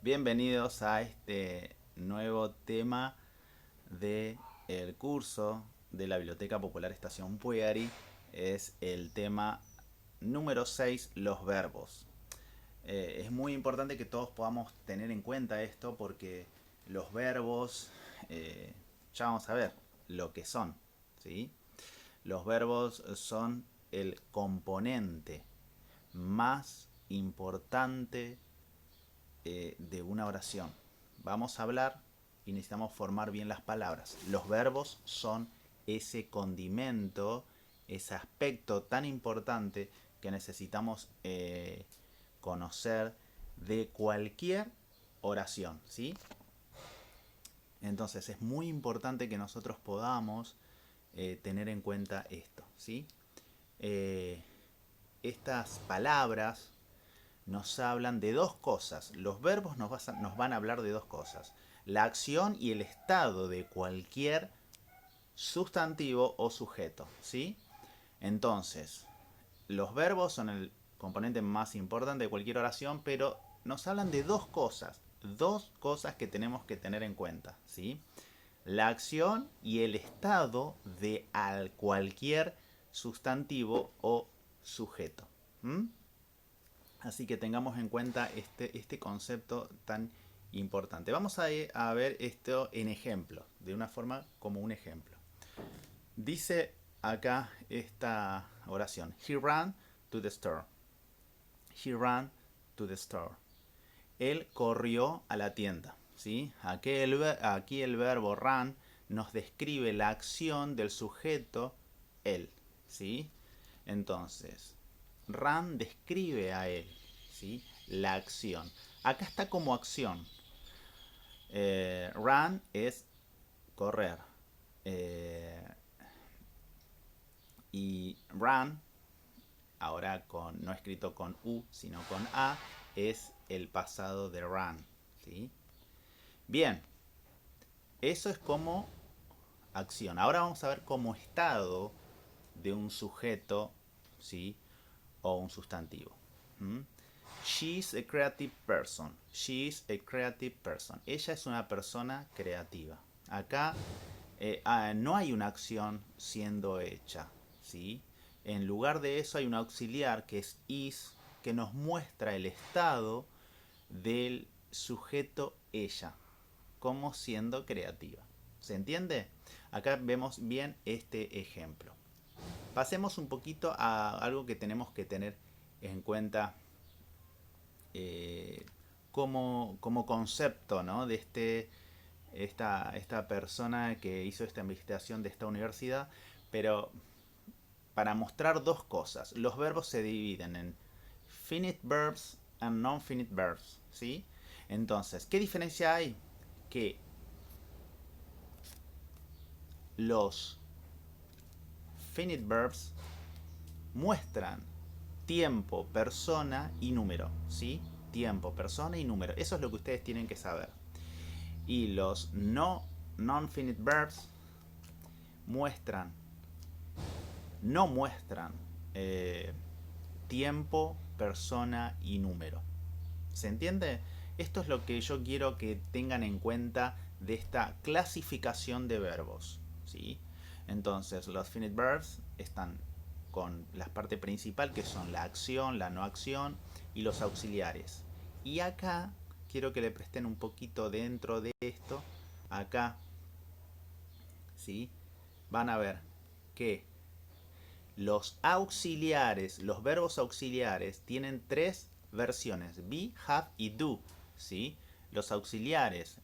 Bienvenidos a este nuevo tema del curso de la Biblioteca Popular Estación Pueri. Es el tema número 6, los verbos. Es muy importante que todos podamos tener en cuenta esto porque los verbos, ya vamos a ver lo que son, ¿sí? Los verbos son el componente más importante de una oración. Vamos a hablar y necesitamos formar bien las palabras. Los verbos son ese condimento, ese aspecto tan importante que necesitamos conocer de cualquier oración, ¿sí? Entonces es muy importante que nosotros podamos tener en cuenta esto, ¿sí? Eh, Estas palabras nos hablan de dos cosas. Los verbos nos van a hablar de dos cosas. La acción y el estado de cualquier sustantivo o sujeto, ¿sí? Entonces, los verbos son el componente más importante de cualquier oración, pero nos hablan de dos cosas que tenemos que tener en cuenta, ¿sí? La acción y el estado de cualquier sustantivo o sujeto. ¿Mm? Así que tengamos en cuenta este concepto tan importante. Vamos a ver esto en ejemplo, de una forma como un ejemplo. Dice acá esta oración. He ran to the store. He ran to the store. Él corrió a la tienda. ¿Sí? Aquí el verbo run nos describe la acción del sujeto él. ¿Sí? Entonces, run describe a él. ¿Sí? La acción. Acá está como acción. Run es correr. Eh, y run, ahora no escrito con U, sino con A, es el pasado de run. ¿Sí? Bien, eso es como acción. Ahora vamos a ver como estado de un sujeto, ¿sí? O un sustantivo. ¿Mm? She's a creative person. She's a creative person. Ella es una persona creativa. Acá no hay una acción siendo hecha, ¿sí? En lugar de eso hay un auxiliar que es is, que nos muestra el estado del sujeto ella, como siendo creativa. ¿Se entiende? Acá vemos bien este ejemplo. Pasemos un poquito a algo que tenemos que tener en cuenta eh, como concepto, ¿no? De esta persona que hizo esta investigación de esta universidad, pero para mostrar dos cosas. Los verbos se dividen en finite verbs and non-finite verbs, ¿sí? Entonces, ¿qué diferencia hay? Que los finite verbs muestran tiempo, persona y número, ¿sí? Tiempo, persona y número. Eso es lo que ustedes tienen que saber. Y los non-finite verbs muestran, no muestran tiempo, persona y número. ¿Se entiende? Esto es lo que yo quiero que tengan en cuenta de esta clasificación de verbos, ¿sí? Entonces, los finite verbs están con la parte principal, que son la acción, la no acción y los auxiliares. Y acá quiero que le presten un poquito dentro de esto. Acá, ¿sí? Van a ver que los auxiliares, los verbos auxiliares, tienen tres versiones: be, have y do. ¿Sí? Los auxiliares,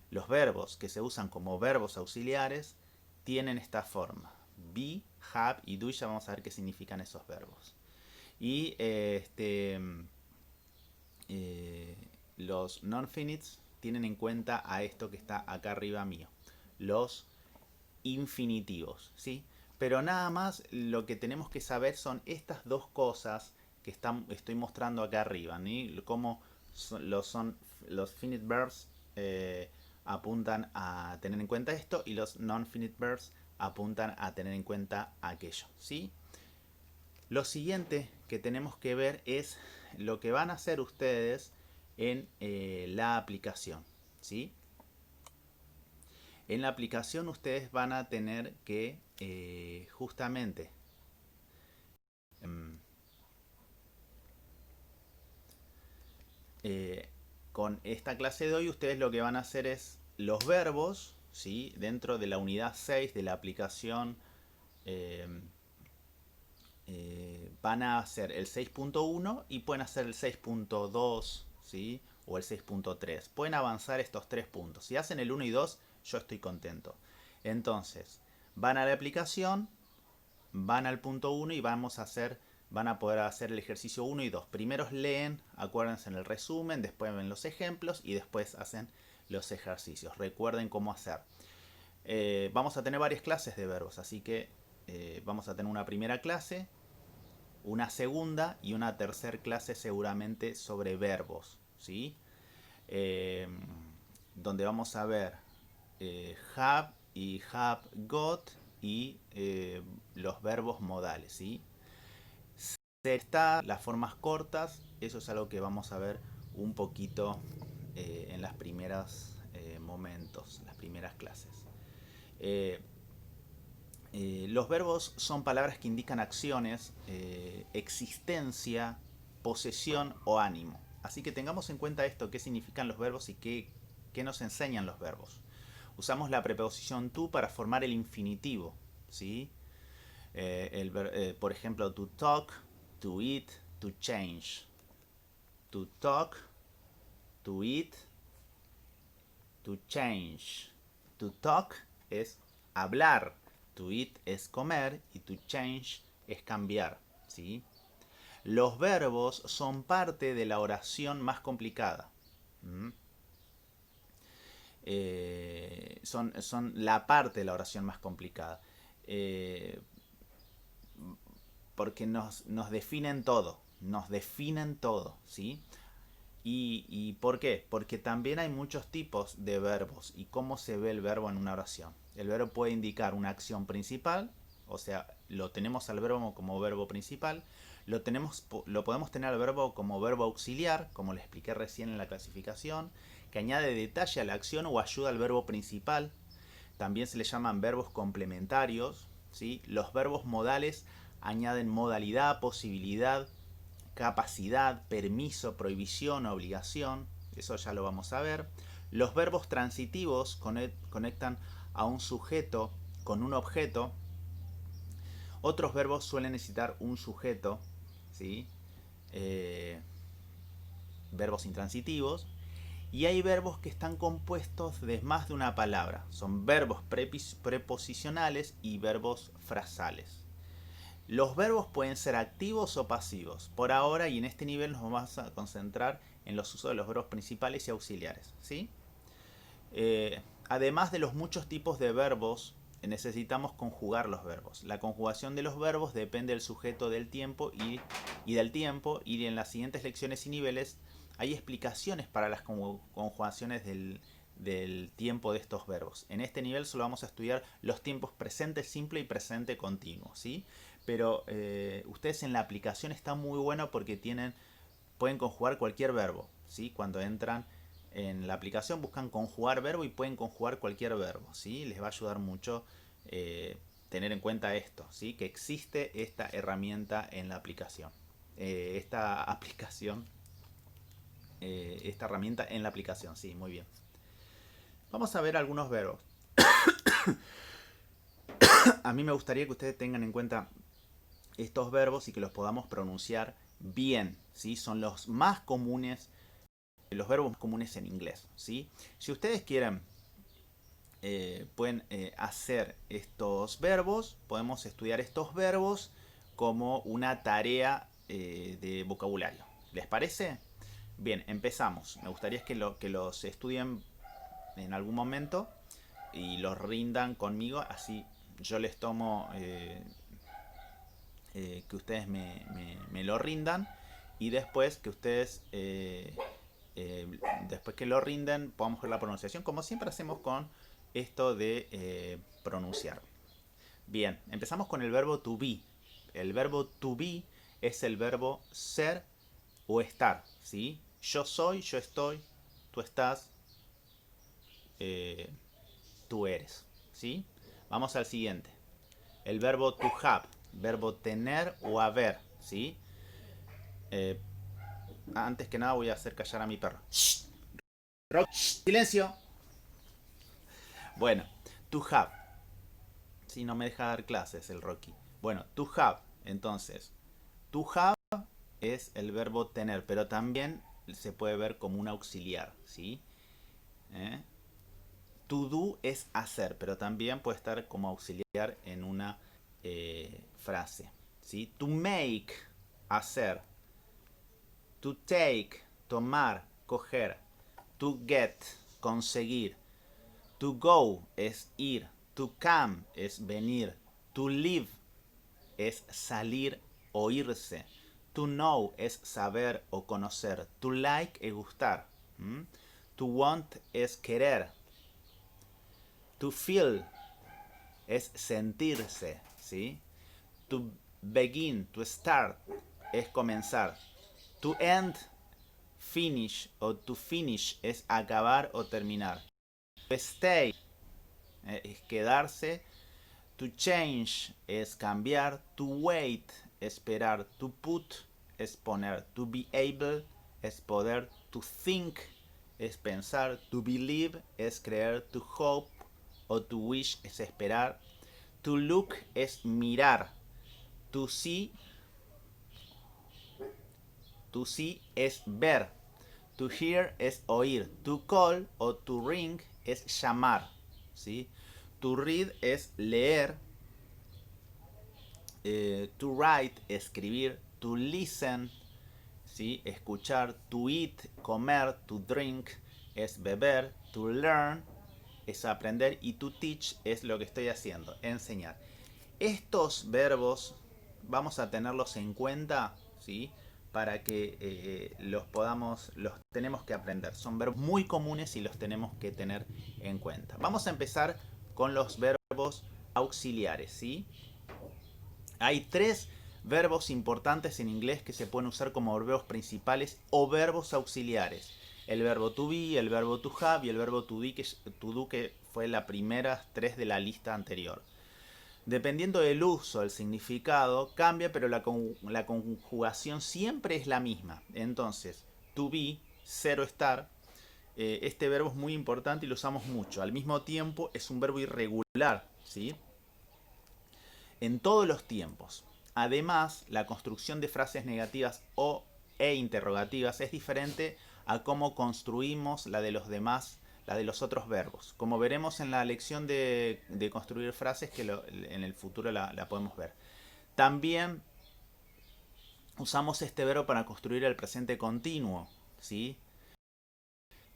los verbos que se usan como verbos auxiliares, tienen esta forma: be, have y do. Y ya vamos a ver qué significan esos verbos. Y los non-finites tienen en cuenta a esto que está acá arriba mío: los infinitivos, ¿sí? Pero nada más lo que tenemos que saber son estas dos cosas que estoy mostrando acá arriba, ¿sí? Cómo los finite verbs apuntan a tener en cuenta esto y los non-finite verbs apuntan a tener en cuenta aquello, ¿sí? Lo siguiente que tenemos que ver es lo que van a hacer ustedes en la aplicación, ¿sí? En la aplicación ustedes van a tener que justamente con esta clase de hoy ustedes lo que van a hacer es los verbos, ¿sí? Dentro de la unidad 6 de la aplicación eh, van a hacer el 6.1 y pueden hacer el 6.2, ¿sí? O el 6.3. Pueden avanzar estos 3 puntos. Si hacen el 1 y 2, yo estoy contento. Entonces, van a la aplicación, van al punto 1 y van a poder hacer el ejercicio 1 y 2. Primero leen, acuérdense en el resumen, después ven los ejemplos y después hacen los ejercicios. Recuerden cómo hacer. Vamos a tener varias clases de verbos, así que vamos a tener una primera clase, una segunda y una tercera clase seguramente sobre verbos, ¿sí? Donde vamos a ver have y have got y los verbos modales, ¿sí? Está las formas cortas, eso es algo que vamos a ver un poquito en las primeras momentos, las primeras clases. Los verbos son palabras que indican acciones, existencia, posesión o ánimo. Así que tengamos en cuenta esto, qué significan los verbos y qué nos enseñan los verbos. Usamos la preposición to para formar el infinitivo, ¿sí? Por ejemplo, to talk, to eat, to change. To talk, to eat, to change. To talk es hablar, to eat es comer y to change es cambiar, ¿sí? Los verbos son parte de la oración más complicada. Son la parte de la oración más complicada. Porque nos definen todo. Nos definen todo, ¿sí? ¿Y por qué? Porque también hay muchos tipos de verbos y cómo se ve el verbo en una oración. El verbo puede indicar una acción principal, o sea, lo tenemos al verbo como verbo principal, lo podemos tener al verbo como verbo auxiliar, como le expliqué recién en la clasificación, que añade detalle a la acción o ayuda al verbo principal. También se le llaman verbos complementarios, ¿sí? Los verbos modales añaden modalidad, posibilidad, capacidad, permiso, prohibición, obligación. Eso ya lo vamos a ver. Los verbos transitivos conectan a un sujeto con un objeto. Otros verbos suelen necesitar un sujeto, ¿sí? Verbos intransitivos. Y hay verbos que están compuestos de más de una palabra. Son verbos preposicionales y verbos frasales. Los verbos pueden ser activos o pasivos. Por ahora y en este nivel nos vamos a concentrar en los usos de los verbos principales y auxiliares, ¿sí? Además de los muchos tipos de verbos, necesitamos conjugar los verbos. La conjugación de los verbos depende del sujeto del tiempo y del tiempo, y en las siguientes lecciones y niveles hay explicaciones para las conjugaciones del tiempo de estos verbos. En este nivel solo vamos a estudiar los tiempos presente simple y presente continuo, ¿sí? Pero ustedes en la aplicación está muy bueno porque pueden conjugar cualquier verbo, ¿sí? Cuando entran en la aplicación buscan conjugar verbo y pueden conjugar cualquier verbo, ¿sí? Les va a ayudar mucho tener en cuenta esto, ¿sí? Que existe esta herramienta en la aplicación. Esta herramienta en la aplicación, sí, muy bien. Vamos a ver algunos verbos. A mí me gustaría que ustedes tengan en cuenta estos verbos y que los podamos pronunciar bien, ¿sí? Son los más comunes, los verbos más comunes en inglés, ¿sí? Si ustedes quieren, pueden hacer estos verbos, podemos estudiar estos verbos como una tarea de vocabulario. ¿Les parece? Bien, empezamos. Me gustaría que los estudien en algún momento y los rindan conmigo, así yo les tomo que ustedes me lo rindan y después que ustedes después que lo rinden podamos ver la pronunciación como siempre hacemos con esto de pronunciar. Bien, empezamos con el verbo to be. El verbo to be es el verbo ser o estar, ¿sí? Yo soy, yo estoy, tú estás, tú eres. ¿Sí? Vamos al siguiente. El verbo to have, verbo tener o haber. ¿Sí? Eh, Antes que nada voy a hacer callar a mi perro. ¡Shh! ¡Silencio! Bueno, to have. Si no me deja dar clases el Rocky. Bueno, to have. Entonces, to have es el verbo tener, pero también se puede ver como un auxiliar, ¿sí? ¿Eh? To do es hacer, pero también puede estar como auxiliar en una frase, ¿sí? To make, hacer. To take, tomar, coger. To get, conseguir. To go es ir. To come es venir. To live es salir o irse. To know es saber o conocer. To like es gustar. ¿Mm? To want es querer. To feel es sentirse. ¿Sí? To begin, to start es comenzar. To end, finish o to finish es acabar o terminar. To stay es quedarse. To change es cambiar. To wait, esperar. To put es poner. To be able es poder. To think es pensar. To believe es creer. To hope o to wish es esperar. To look es mirar. To see es ver. To hear es oír. To call o to ring es llamar. ¿Sí? To read es leer. To write, escribir. To listen, ¿sí? Escuchar. To eat, comer. To drink es beber. To learn es aprender. Y to teach es lo que estoy haciendo, enseñar. Estos verbos vamos a tenerlos en cuenta, ¿sí? Para que los tenemos que aprender. Son verbos muy comunes y los tenemos que tener en cuenta. Vamos a empezar con los verbos auxiliares, ¿sí? Hay 3 verbos importantes en inglés que se pueden usar como verbos principales o verbos auxiliares. El verbo to be, el verbo to have y el verbo to do, que fue la primera 3 de la lista anterior. Dependiendo del uso, el significado cambia, pero la conjugación siempre es la misma. Entonces, to be, cero estar, este verbo es muy importante y lo usamos mucho. Al mismo tiempo es un verbo irregular, ¿sí? En todos los tiempos. Además, la construcción de frases negativas e interrogativas es diferente a cómo construimos la de los demás, la de los otros verbos. Como veremos en la lección de construir frases, que en el futuro la podemos ver. También usamos este verbo para construir el presente continuo, ¿sí?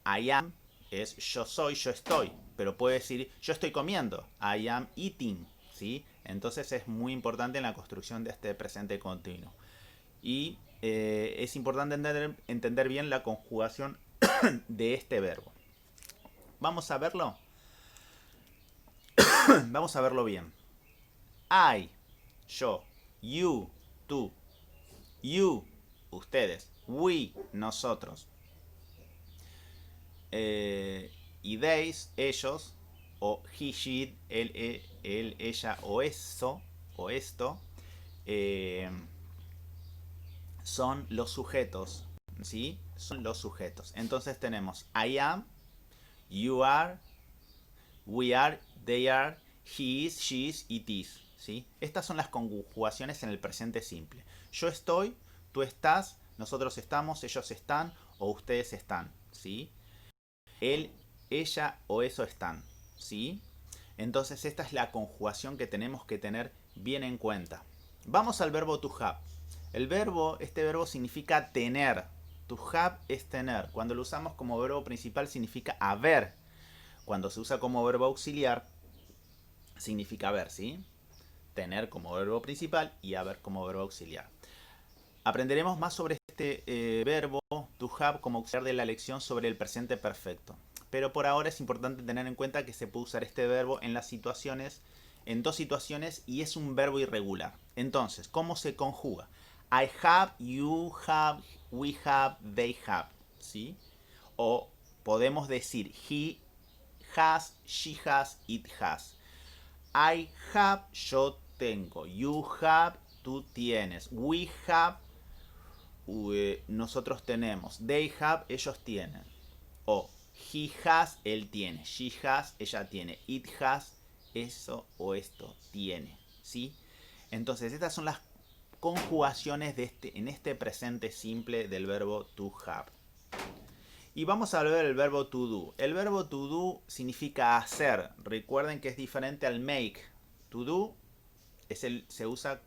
I am es yo soy, yo estoy, pero puede decir yo estoy comiendo. I am eating, ¿sí? Entonces es muy importante en la construcción de este presente continuo. Y es importante entender bien la conjugación de este verbo. ¿Vamos a verlo? Vamos a verlo bien. I, yo. You, tú. You, ustedes. We, nosotros. Y theys, ellos. O he, she, él, ella o eso. O esto. Son los sujetos. ¿Sí? Son los sujetos. Entonces tenemos I am, you are, we are, they are, he is, she is, it is. ¿Sí? Estas son las conjugaciones en el presente simple. Yo estoy, tú estás, nosotros estamos, ellos están o ustedes están. ¿Sí? Él, ella o eso están. ¿Sí? Entonces esta es la conjugación que tenemos que tener bien en cuenta. Vamos al verbo to have. Este verbo significa tener. To have es tener. Cuando lo usamos como verbo principal significa haber. Cuando se usa como verbo auxiliar significa haber, ¿sí? Tener como verbo principal y haber como verbo auxiliar. Aprenderemos más sobre este verbo to have como auxiliar de la lección sobre el presente perfecto. Pero por ahora es importante tener en cuenta que se puede usar este verbo en dos situaciones y es un verbo irregular. Entonces, ¿cómo se conjuga? I have, you have, we have, they have. ¿sí? O podemos decir he has, she has, it has. I have, yo tengo. You have, tú tienes. We have, nosotros tenemos. They have, ellos tienen. O he has, él tiene. She has, ella tiene. It has, eso o esto tiene. ¿Sí? Entonces, estas son las conjugaciones en este presente simple del verbo to have. Y vamos a ver el verbo to do. El verbo to do significa hacer. Recuerden que es diferente al make. To do se usa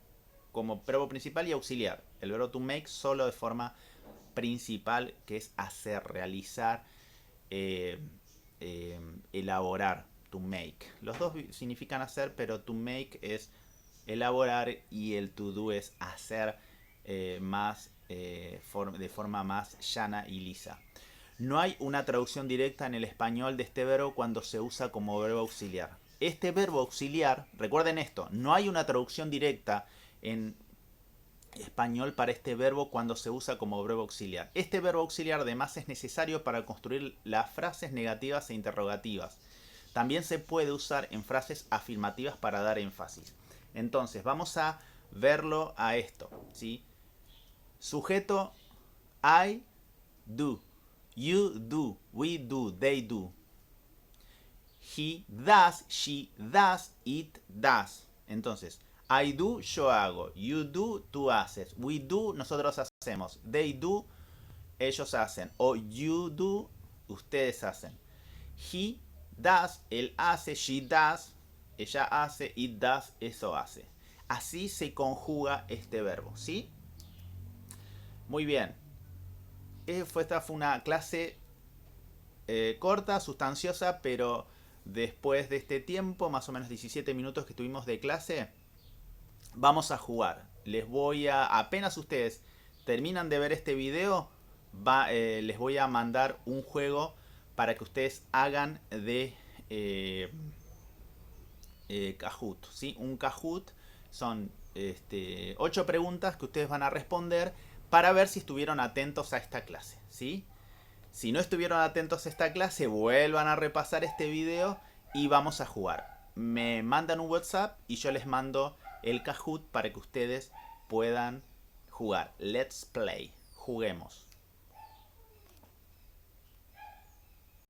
como verbo principal y auxiliar. El verbo to make solo de forma principal, que es hacer, realizar, elaborar. To make. Los dos significan hacer, pero to make es elaborar y el to do es hacer de forma más llana y lisa. No hay una traducción directa en el español de este verbo cuando se usa como verbo auxiliar. Este verbo auxiliar, recuerden esto, no hay una traducción directa en español para este verbo cuando se usa como verbo auxiliar. Este verbo auxiliar además es necesario para construir las frases negativas e interrogativas. También se puede usar en frases afirmativas para dar énfasis. Entonces, vamos a verlo a esto, ¿sí? Sujeto, I do. You do, we do, they do. He does, she does, it does. Entonces, I do, yo hago. You do, tú haces. We do, nosotros hacemos. They do, ellos hacen. O you do, ustedes hacen. He does, él hace. She does, ella hace. It does, eso hace. Así se conjuga este verbo, ¿sí? Muy bien. Esta fue una clase corta, sustanciosa, pero después de este tiempo, más o menos 17 minutos que tuvimos de clase, vamos a jugar. Apenas ustedes terminan de ver este video, les voy a mandar un juego para que ustedes hagan de Kahoot, ¿sí? Un Kahoot son 8 preguntas que ustedes van a responder para ver si estuvieron atentos a esta clase, ¿sí? Si no estuvieron atentos a esta clase, vuelvan a repasar este video y vamos a jugar. Me mandan un WhatsApp y yo les mando el Kahoot para que ustedes puedan jugar. Let's play. Juguemos.